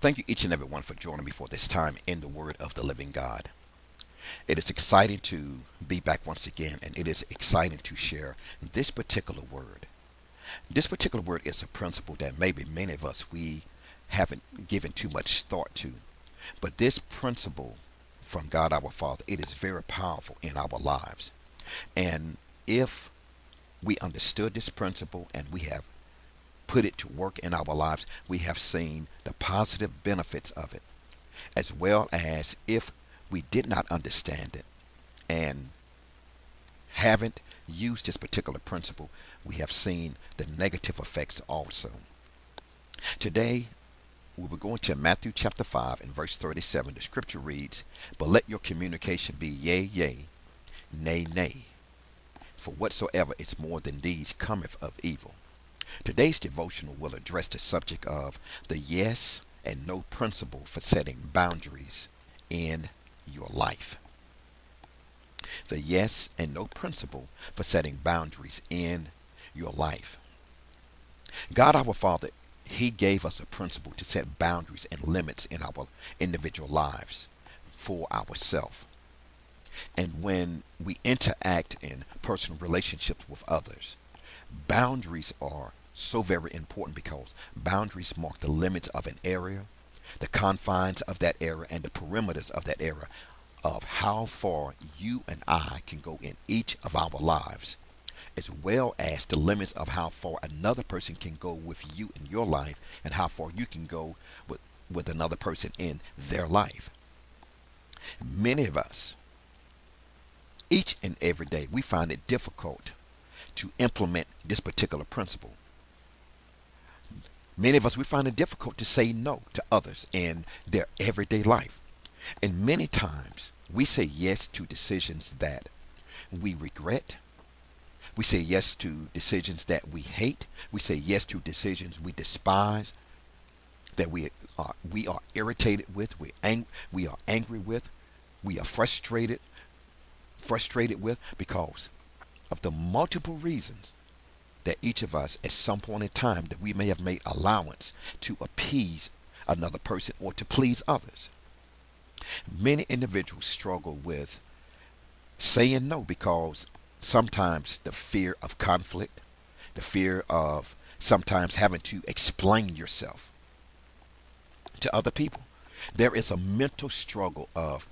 Thank you each and every one for joining me for this time in the Word of the Living God. It is exciting to be back once again, and it is exciting to share this particular word. This particular word is a principle that maybe many of us we haven't given too much thought to. But this principle from God our Father, it is very powerful in our lives. And if we understood this principle and we have put it to work in our lives, we have seen the positive benefits of it, as well as if we did not understand it and haven't used this particular principle, we have seen the negative effects also. Today, we will go into Matthew chapter 5 and verse 37. The scripture reads, "But let your communication be yea, yea, nay, nay. For whatsoever is more than these cometh of evil." Today's devotional will address the subject of the yes and no principle for setting boundaries in your life. The yes and no principle for setting boundaries in your life. God our Father, He gave us a principle to set boundaries and limits in our individual lives for ourselves. And when we interact in personal relationships with others, boundaries are so very important because boundaries mark the limits of an area, the confines of that area, and the perimeters of that area of how far you and I can go in each of our lives, as well as the limits of how far another person can go with you in your life and how far you can go with another person in their life. Many of us, each and every day, we find it difficult to implement this particular principle. Many of us, we find it difficult to say no to others in their everyday life. And many times, we say yes to decisions that we regret. We say yes to decisions that we hate. We say yes to decisions we despise, that we are irritated with, we are angry with, we are frustrated with because of the multiple reasons that each of us at some point in time that we may have made allowance to appease another person or to please others. Many individuals struggle with saying no because sometimes the fear of conflict, the fear of sometimes having to explain yourself to other people. There is a mental struggle of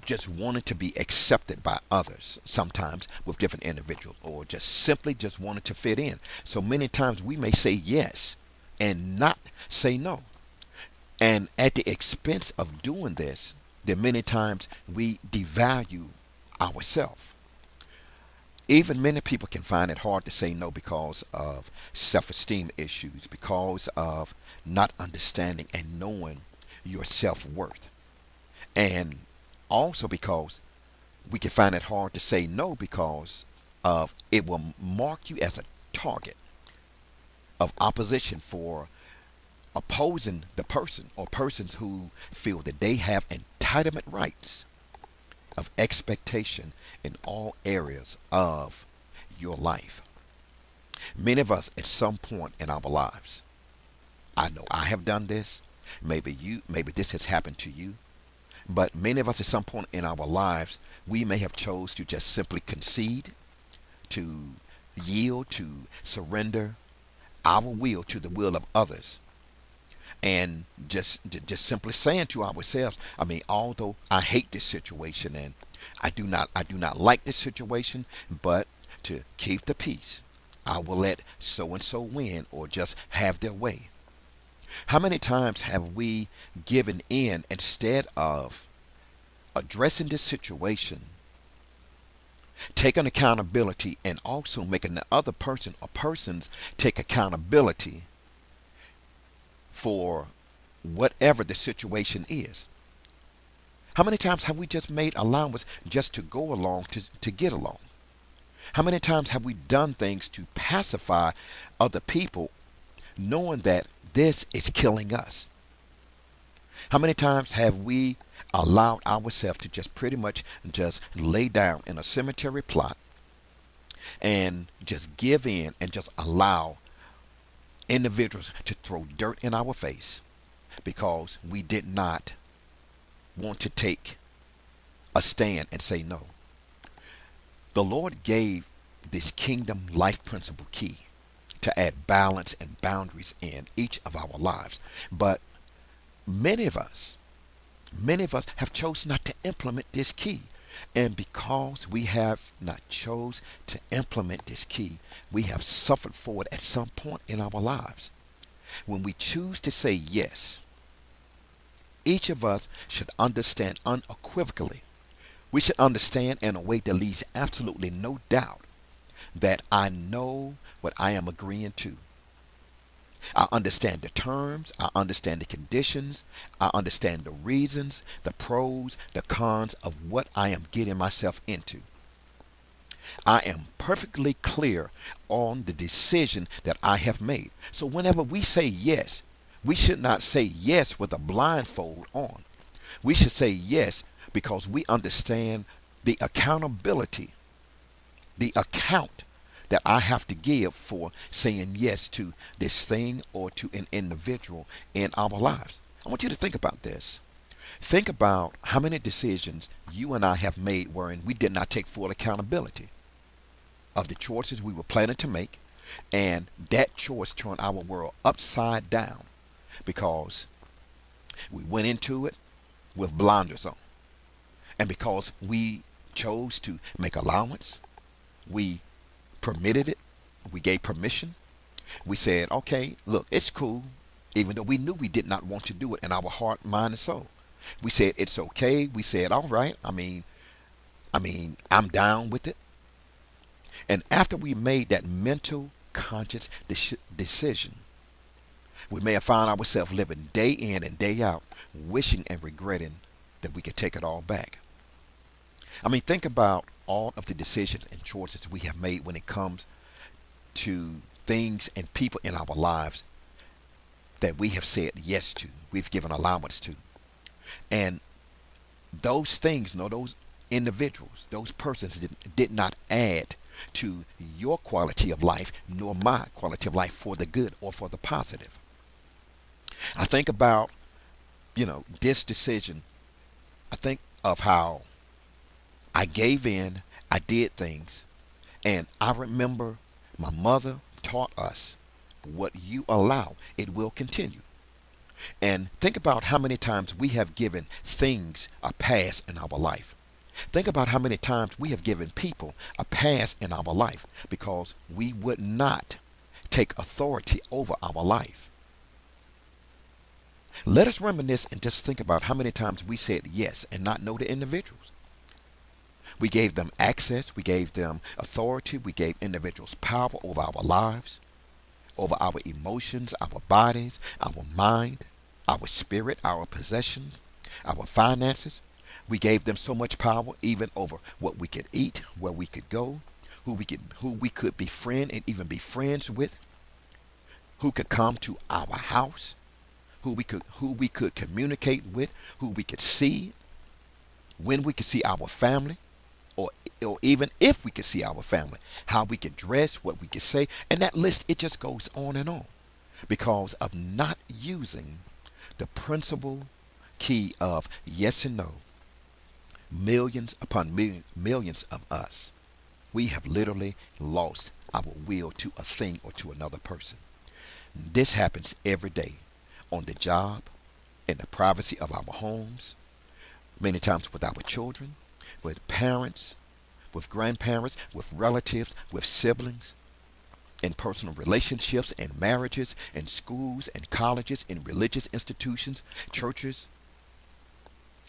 just wanting to be accepted by others, sometimes with different individuals, or just simply just wanting to fit in. So many times we may say yes and not say no. And at the expense of doing this, there are many times we devalue ourselves. Even many people can find it hard to say no because of self-esteem issues, because of not understanding and knowing your self-worth. And also because we can find it hard to say no because of it will mark you as a target of opposition for opposing the person or persons who feel that they have entitlement rights of expectation in all areas of your life. Many of us at some point in our lives, I know I have done this, maybe this has happened to you, but many of us at some point in our lives, we may have chose to just simply concede, to yield, to surrender our will to the will of others. And just simply saying to ourselves, I mean, although I hate this situation and I do not like this situation, but to keep the peace, I will let so and so win or just have their way. How many times have we given in instead of addressing this situation, taking accountability, and also making the other person or persons take accountability for whatever the situation is? How many times have we just made allowance just to go along to get along? How many times have we done things to pacify other people knowing that this is killing us? How many times have we allowed ourselves to just pretty much just lay down in a cemetery plot and just give in and just allow individuals to throw dirt in our face because we did not want to take a stand and say no. The Lord gave this kingdom life principle key to add balance and boundaries in each of our lives. But many of us, many of us have chosen not to implement this key. And because we have not chose to implement this key, we have suffered for it at some point in our lives. When we choose to say yes, each of us should understand unequivocally. We should understand in a way that leaves absolutely no doubt that I know what I am agreeing to. I understand the terms, I understand the conditions, I understand the reasons, the pros, the cons of what I am getting myself into. I am perfectly clear on the decision that I have made. So whenever we say yes, we should not say yes with a blindfold on. We should say yes because we understand the accountability, the account that I have to give for saying yes to this thing or to an individual in our lives. I want you to think about this. Think about how many decisions you and I have made wherein we did not take full accountability of the choices we were planning to make, and that choice turned our world upside down because we went into it with blinders on. And because we chose to make allowance, we permitted it, we gave permission, we said, okay, look, it's cool, even though we knew we did not want to do it in our heart, mind, and soul. We said it's okay. We said, all right, I'm down with it. And after we made that mental, conscious decision, we may have found ourselves living day in and day out, wishing and regretting that we could take it all back. Think about all of the decisions and choices we have made when it comes to things and people in our lives that we have said yes to, we've given allowance to. And those things, those individuals, those persons did not add to your quality of life, nor my quality of life for the good or for the positive. I think about, this decision. I think of how I gave in, I did things, and I remember my mother taught us what you allow, it will continue. And think about how many times we have given things a pass in our life. Think about how many times we have given people a pass in our life because we would not take authority over our life. Let us reminisce and just think about how many times we said yes and not no to individuals. We gave them access, we gave them authority, we gave individuals power over our lives, over our emotions, our bodies, our mind, our spirit, our possessions, our finances. We gave them so much power even over what we could eat, where we could go, who we could befriend and even be friends with, who could come to our house, who we could communicate with, who we could see, when we could see our family, or even if we could see our family, how we could dress, what we could say, and that list, it just goes on because of not using the principle key of yes and no. Millions upon millions of us, we have literally lost our will to a thing or to another person. This happens every day on the job, in the privacy of our homes, many times with our children, with parents, with grandparents, with relatives, with siblings, in personal relationships and marriages, in schools and colleges, in religious institutions, churches,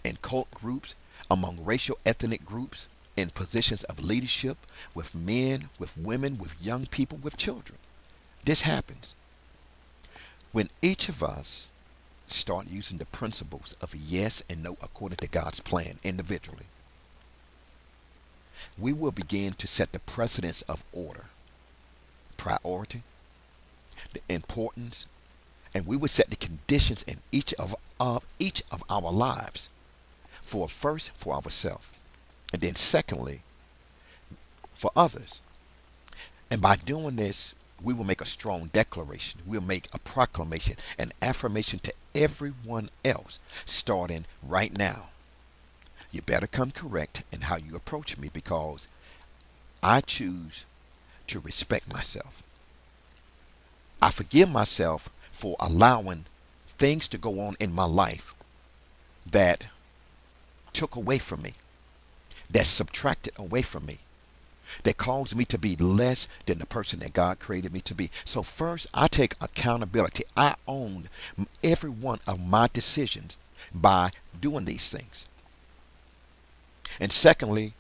in cult groups, among racial ethnic groups, in positions of leadership, with men, with women, with young people, with children. This happens when each of us start using the principles of yes and no according to God's plan individually. We will begin to set the precedence of order, priority, the importance, and we will set the conditions in each of our lives. First for ourselves, and then secondly for others. And by doing this, We will make a strong declaration. We'll make a proclamation, an affirmation to everyone else, starting right now. You better come correct in how you approach me, because I choose to respect myself. I forgive myself for allowing things to go on in my life that took away from me, that subtracted away from me, that caused me to be less than the person that God created me to be. So first, I take accountability. I own every one of my decisions by doing these things. And secondly,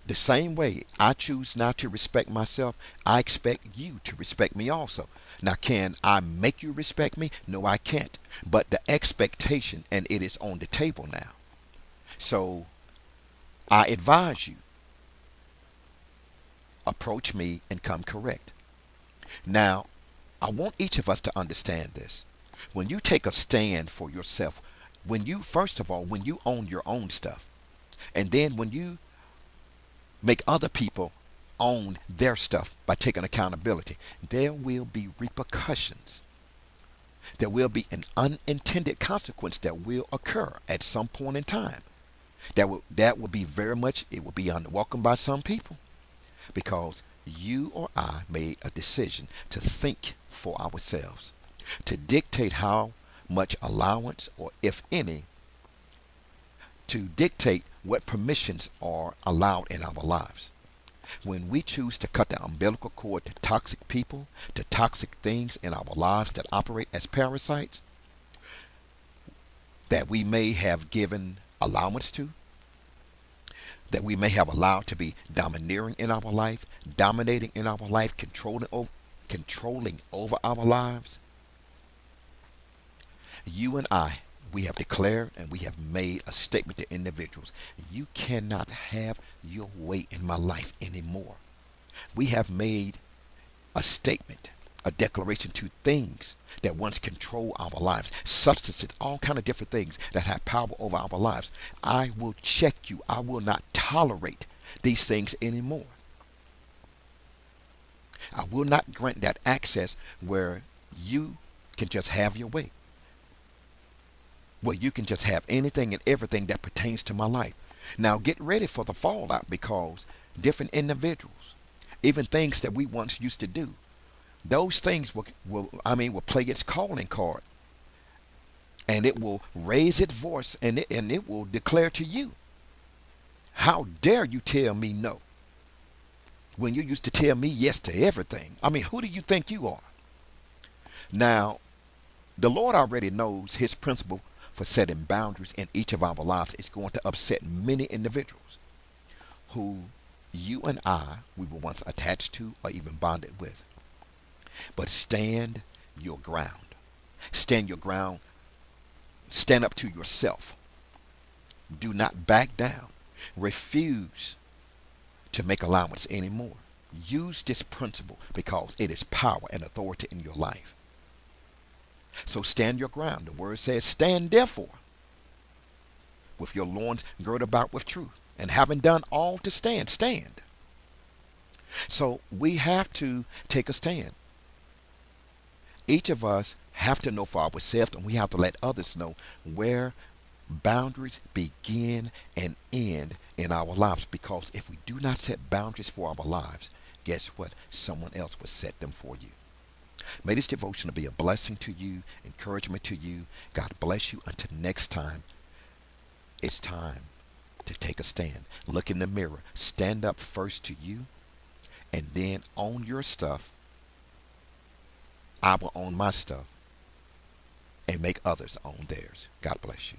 the same way I choose not to respect myself, I expect you to respect me also. Now, can I make you respect me? No, I can't. But the expectation, and it is on the table now. So I advise you, approach me and come correct. Now, I want each of us to understand this. When you take a stand for yourself, when you, first of all, when you own your own stuff, and then when you make other people own their stuff by taking accountability, there will be repercussions. There will be an unintended consequence that will occur at some point in time. That will be very much, it will be unwelcome by some people, because you or I made a decision to think for ourselves, to dictate how much allowance, or if any, to dictate what permissions are allowed in our lives. When we choose to cut the umbilical cord to toxic people, to toxic things in our lives that operate as parasites, that we may have given allowance to, that we may have allowed to be domineering in our life, dominating in our life, controlling over our lives, you and I, we have declared and we have made a statement to individuals: you cannot have your way in my life anymore. We have made a statement, a declaration to things that once control our lives, substances, all kind of different things that have power over our lives. I will check you. I will not tolerate these things anymore. I will not grant that access where you can just have your way, where you can just have anything and everything that pertains to my life. Now get ready for the fallout, because different individuals, even things that we once used to do, those things will play its calling card, and it will raise its voice, and it will declare to you, how dare you tell me no when you used to tell me yes to everything? I mean, who do you think you are? Now, the Lord already knows his principle for setting boundaries in each of our lives is going to upset many individuals who you and we were once attached to or even bonded with. But stand your ground. Stand your ground. Stand up to yourself. Do not back down. Refuse to make allowance anymore. Use this principle, because it is power and authority in your life. So stand your ground. The word says, stand therefore, with your loins girded about with truth, and having done all to stand, stand. So we have to take a stand. Each of us have to know for ourselves, and we have to let others know where boundaries begin and end in our lives. Because if we do not set boundaries for our lives, guess what? Someone else will set them for you. May this devotion be a blessing to you, encouragement to you. God bless you. Until next time, it's time to take a stand. Look in the mirror. Stand up first to you, and then own your stuff. I will own my stuff, and make others own theirs. God bless you.